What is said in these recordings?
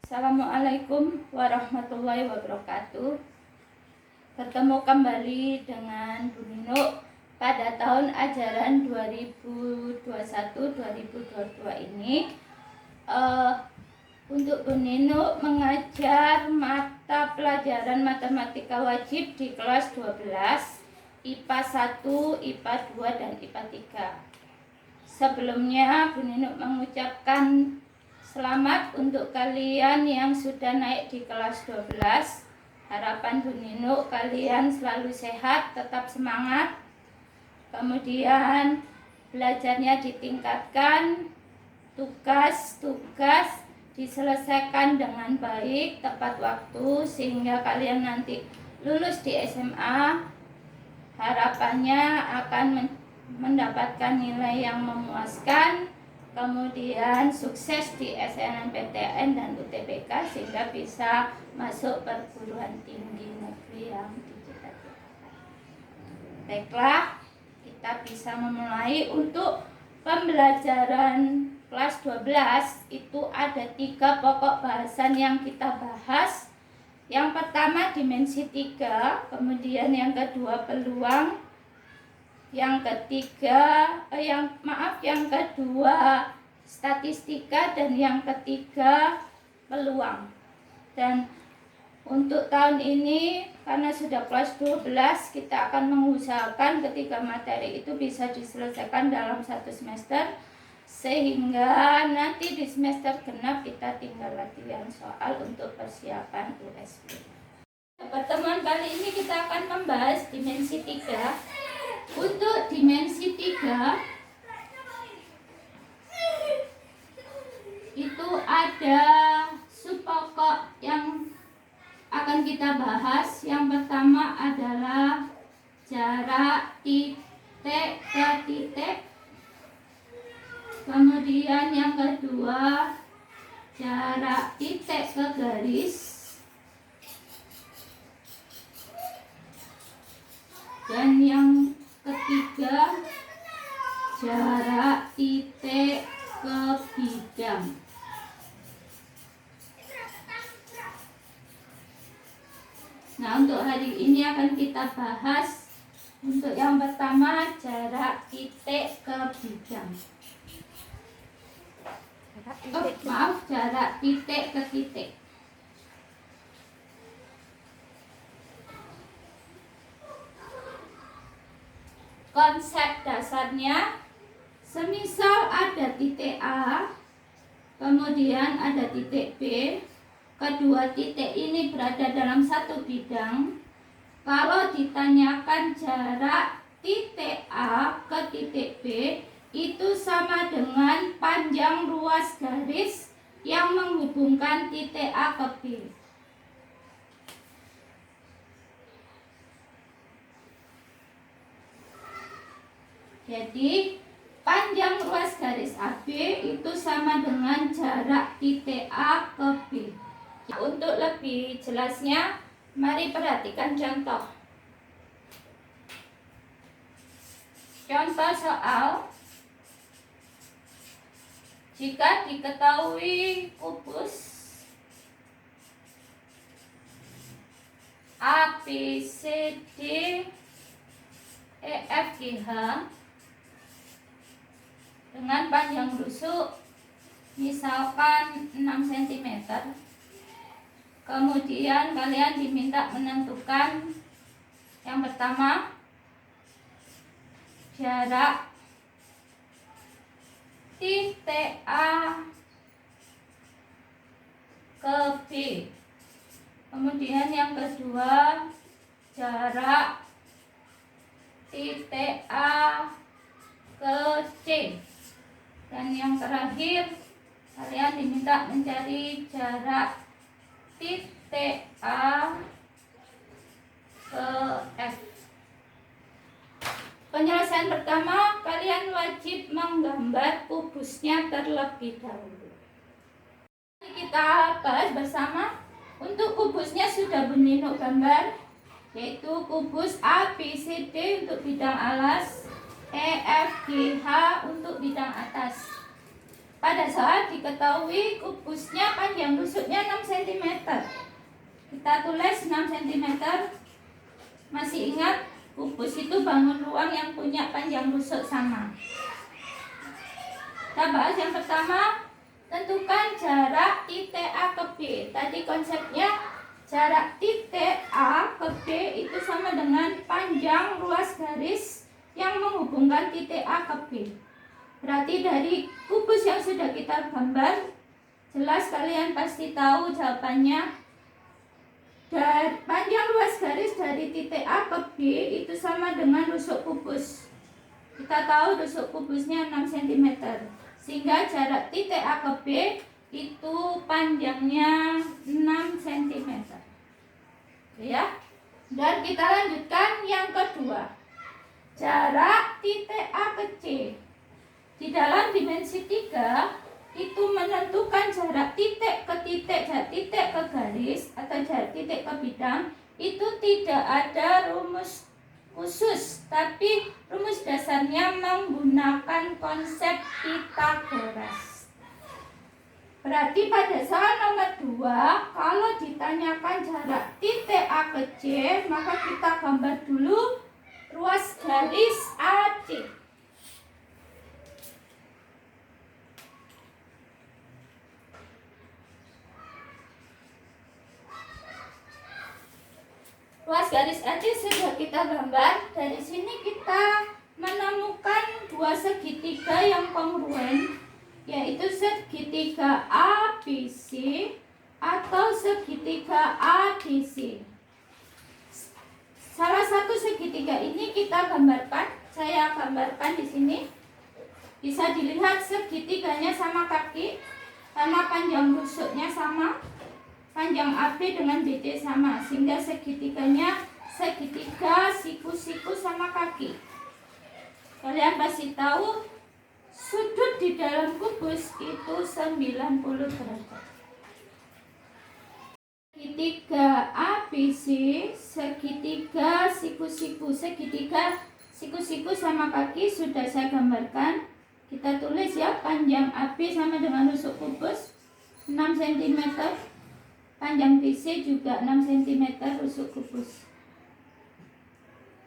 Assalamualaikum warahmatullahi wabarakatuh. Bertemu kembali dengan Bu Nino pada tahun ajaran 2021-2022 ini. Untuk Bu Nino mengajar mata pelajaran matematika wajib di kelas 12, IPA 1, IPA 2, dan IPA 3. Sebelumnya Bu Nino mengucapkan selamat untuk kalian yang sudah naik di kelas 12. Harapan Bu Nino kalian selalu sehat, tetap semangat. Kemudian belajarnya ditingkatkan, tugas-tugas diselesaikan dengan baik, tepat waktu, sehingga kalian nanti lulus di SMA. Harapannya akan mendapatkan nilai yang memuaskan, kemudian sukses di SNMPTN dan UTBK sehingga bisa masuk perguruan tinggi negeri yang dicita-citakan. Baiklah, kita bisa memulai. Untuk pembelajaran kelas 12 itu ada 3 pokok bahasan yang kita bahas. Yang pertama dimensi 3, kemudian yang kedua peluang, yang kedua statistika, dan yang ketiga peluang. Dan untuk tahun ini karena sudah kelas 12, kita akan mengusahakan ketiga materi itu bisa diselesaikan dalam 1 semester, sehingga nanti di semester genap kita tinggal latihan soal untuk persiapan USP. Pertemuan kali ini kita akan membahas dimensi 3. Untuk dimensi 3 itu ada subpokok yang akan kita bahas. Yang pertama adalah jarak titik ke titik. Kemudian yang kedua jarak titik ke garis. Dan yang ketiga jarak titik ke bidang. Nah, untuk hari ini akan kita bahas untuk yang pertama jarak titik ke bidang. Jarak titik ke titik. Konsep dasarnya, semisal ada titik A, kemudian ada titik B, kedua titik ini berada dalam satu bidang. Kalau ditanyakan jarak titik A ke titik B, itu sama dengan panjang ruas garis yang menghubungkan titik A ke B. Jadi panjang ruas garis AB itu sama dengan jarak titik A ke B. Untuk lebih jelasnya, mari perhatikan contoh. Contoh soal, jika diketahui kubus A, B, C, D, E, F, G, H dengan panjang rusuk misalkan 6 cm. Kemudian kalian diminta menentukan yang pertama jarak titik A ke B. Kemudian yang kedua jarak titik A ke C. Dan yang terakhir kalian diminta mencari jarak titik A ke F. Penyelesaian pertama, kalian wajib menggambar kubusnya terlebih dahulu. Kita bahas bersama. Untuk kubusnya sudah Bu Nino gambar, yaitu kubus A, B, C, D untuk bidang alas, E, F, G, H untuk bidang atas. pada saat diketahui kubusnya panjang rusuknya 6 cm. Kita tulis 6 cm. Masih ingat kubus itu bangun ruang yang punya panjang rusuk sama. Kita bahas yang pertama, tentukan jarak titik A ke B. Tadi konsepnya jarak titik A ke B itu sama dengan panjang ruas garis yang menghubungkan titik A ke B. Berarti dari kubus yang sudah kita gambar, jelas kalian pasti tahu jawabannya. Dan panjang ruas garis dari titik A ke B itu sama dengan rusuk kubus. Kita tahu rusuk kubusnya 6 cm. Sehingga jarak titik A ke B itu panjangnya 6 cm. Ya. Dan kita lanjutkan yang kedua. Jarak titik A ke C. Di dalam dimensi 3 itu menentukan jarak titik ke titik, jarak titik ke garis atau jarak titik ke bidang itu tidak ada rumus khusus, tapi rumus dasarnya menggunakan konsep Pythagoras. Berarti pada soal nomor 2, kalau ditanyakan jarak titik A ke C, maka kita gambar dulu ruas garis AC. Ruas garis AC sudah kita gambar. Dari sini kita menemukan dua segitiga yang kongruen, yaitu segitiga ABC atau segitiga ADC. Salah satu segitiga ini kita gambarkan. Saya gambarkan di sini. Bisa dilihat segitiganya sama kaki, karena panjang rusuknya sama. Panjang AB dengan BD sama, sehingga segitiganya segitiga siku-siku sama kaki. Kalian pasti tahu sudut di dalam kubus itu 90 derajat. Segitiga ABC, segitiga siku-siku, segitiga siku-siku sama kaki sudah saya gambarkan. Kita tulis ya, panjang AB sama dengan rusuk kubus 6 cm. Panjang BC juga 6 cm rusuk kubus.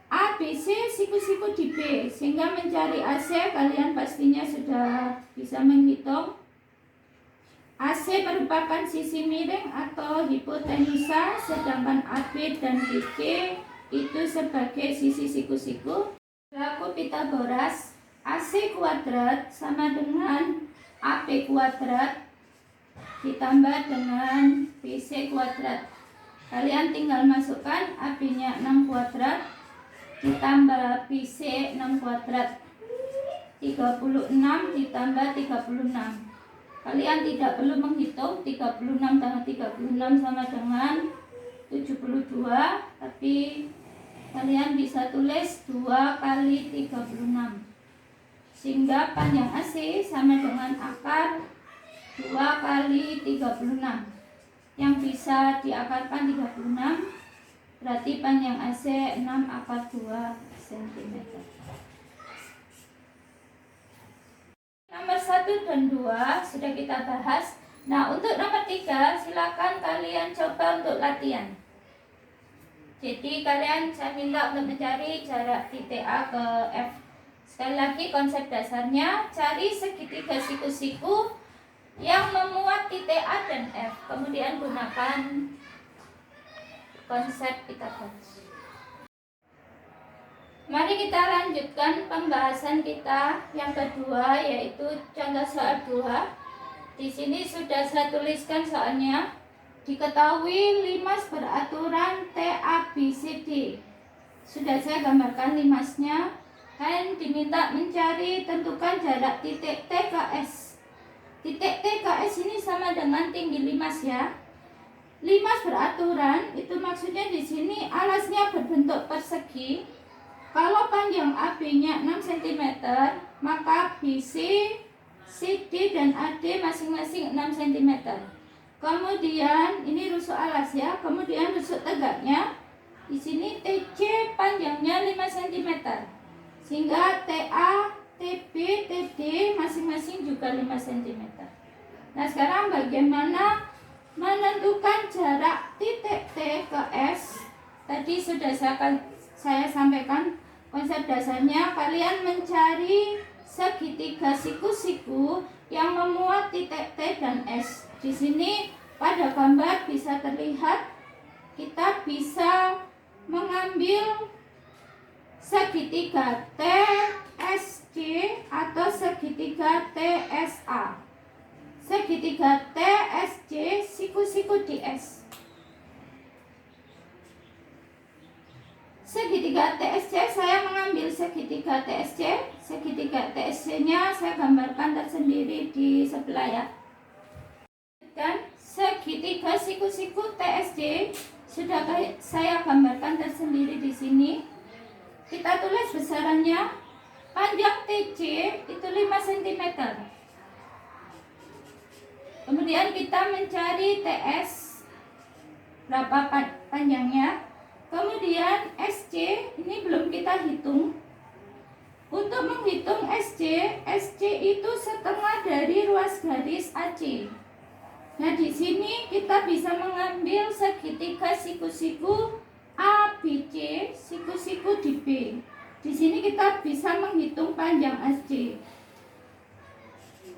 ABC siku-siku di B, sehingga mencari AC kalian pastinya sudah bisa menghitung. AC merupakan sisi miring atau hipotenusa, sedangkan AB dan BC itu sebagai sisi siku-siku. Berlaku Pythagoras, AC kuadrat sama dengan AB kuadrat ditambah dengan BC kuadrat. Kalian tinggal masukkan AB-nya 6 kuadrat ditambah BC 6 kuadrat. 36 ditambah 36. Kalian tidak perlu menghitung 36 tambah 36 sama dengan 72, tapi kalian bisa tulis 2 kali 36. Sehingga panjang AC sama dengan akar 2 kali 36 yang bisa diakarkan 36, berarti panjang AC 6 akar 2 cm. Nomor 1 dan 2 sudah kita bahas. Nah, untuk nomor 3 silakan kalian coba untuk latihan. Jadi kalian saya minta untuk mencari jarak titik A ke F. Sekali lagi konsep dasarnya, cari segitiga siku-siku yang memuat titik A dan F, kemudian gunakan konsep Pythagoras. Mari kita lanjutkan pembahasan kita yang kedua, yaitu contoh soal 2. Di sini sudah saya tuliskan soalnya. Diketahui limas beraturan TABCD. Sudah saya gambarkan limasnya. Kalian diminta mencari tentukan jarak titik T ke S. Titik T ke S ini sama dengan tinggi limas ya. Limas beraturan itu maksudnya di sini alasnya berbentuk persegi. Kalau panjang AB-nya 6 cm, maka BC, CD dan AD masing-masing 6 cm. Kemudian ini rusuk alas ya. Kemudian rusuk tegaknya di sini TC panjangnya 5 cm. Sehingga TA, T TB, TD masing-masing juga 5 cm. Nah, sekarang bagaimana menentukan jarak titik T ke S? Tadi sudah saya sampaikan konsep dasarnya. Kalian mencari segitiga siku-siku yang memuat titik T dan S. Di sini pada gambar bisa terlihat kita bisa mengambil segitiga TSC atau segitiga TSA. Segitiga TSC, siku-siku di S. Segitiga TSC, saya mengambil segitiga TSC. Segitiga TSC-nya saya gambarkan tersendiri di sebelah ya. Dan segitiga siku-siku TSC sudah saya gambarkan tersendiri di sini. Kita tulis besarannya. Panjang TC itu 5 cm. Kemudian kita mencari TS berapa panjangnya. Kemudian SC ini belum kita hitung. Untuk menghitung SC itu setengah dari ruas garis AC. Nah, di sini kita bisa mengambil segitiga siku-siku ABC, siku-siku di B. Di sini kita bisa menghitung panjang AC.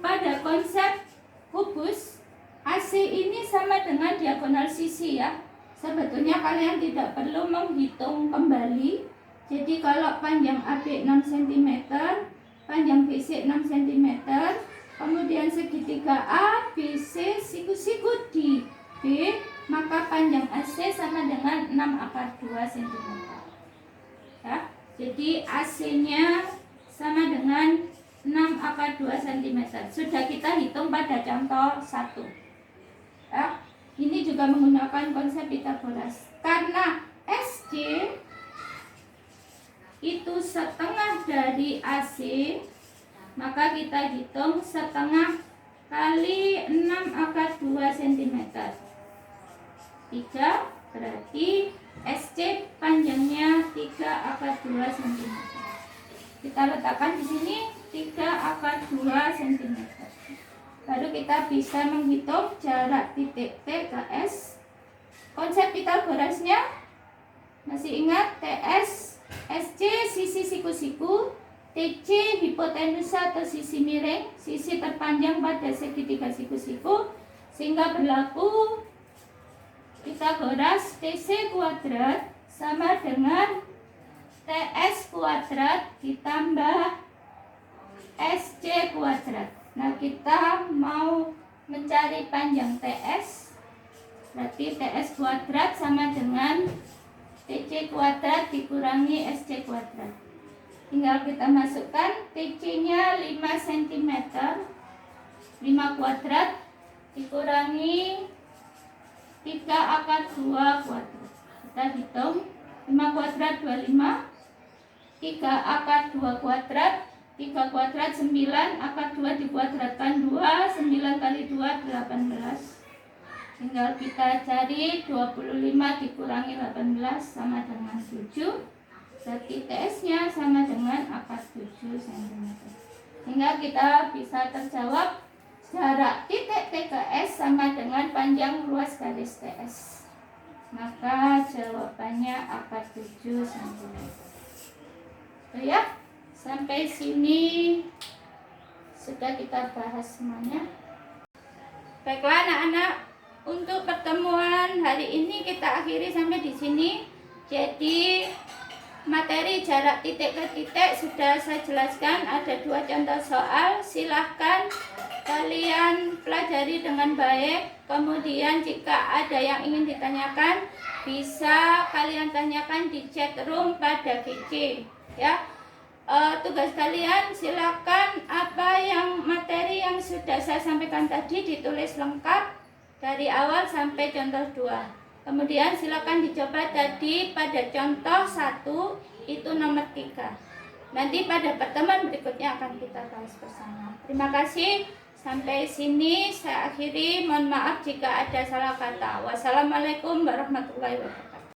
Pada konsep kubus, AC ini sama dengan diagonal sisi ya. Sebetulnya kalian tidak perlu menghitung kembali. Jadi kalau panjang AB 6 cm, panjang BC 6 cm, kemudian segitiga ABC siku-siku di B, maka panjang AC sama dengan 6/2 cm. Ya, jadi AC-nya sama dengan 6/2 cm. Sudah kita hitung pada contoh 1. Ya, ini juga menggunakan konsep Pythagoras. Karena SC itu setengah dari AC, maka kita hitung setengah kali 6/2 cm. 3 berarti SC panjangnya 3/2 cm. Kita letakkan di sini 3/2 cm. Baru kita bisa menghitung jarak titik T ke S. Konsep Pythagorasnya masih ingat? TS, SC sisi siku-siku, TC hipotenusa atau sisi miring, sisi terpanjang pada segitiga siku-siku, sehingga berlaku Pythagoras TC kuadrat sama dengan TS kuadrat ditambah SC kuadrat. Nah, kita mau mencari panjang TS, berarti TS kuadrat sama dengan TC kuadrat dikurangi SC kuadrat. Tinggal kita masukkan TC-nya 5 cm, 5 kuadrat dikurangi 3/2 kuadrat. Kita hitung 5 kuadrat 25, 3/2 kuadrat, 3 kuadrat 9/2 dikuadratkan 2, 9 kali 2 18. Tinggal kita cari 25 dikurangi 18 sama dengan 7. Berarti TS-nya sama dengan 47 cm. Sehingga kita bisa terjawab jarak titik T ke S sama dengan panjang ruas garis TS. Maka jawabannya 47 cm. Ya, sampai sini sudah kita bahas semuanya. Baiklah anak-anak, untuk pertemuan hari ini kita akhiri sampai di sini. Jadi materi jarak titik ke titik sudah saya jelaskan, ada 2 contoh soal. Silahkan kalian pelajari dengan baik. Kemudian jika ada yang ingin ditanyakan, bisa kalian tanyakan di chat room pada GC ya. Tugas kalian silakan apa yang materi yang sudah saya sampaikan tadi ditulis lengkap dari awal sampai contoh 2. Kemudian silakan dicoba tadi pada contoh 1 itu nomor 3. Nanti pada pertemuan berikutnya akan kita bahas bersama. Terima kasih. Sampai sini saya akhiri. Mohon maaf jika ada salah kata. Wassalamualaikum warahmatullahi wabarakatuh.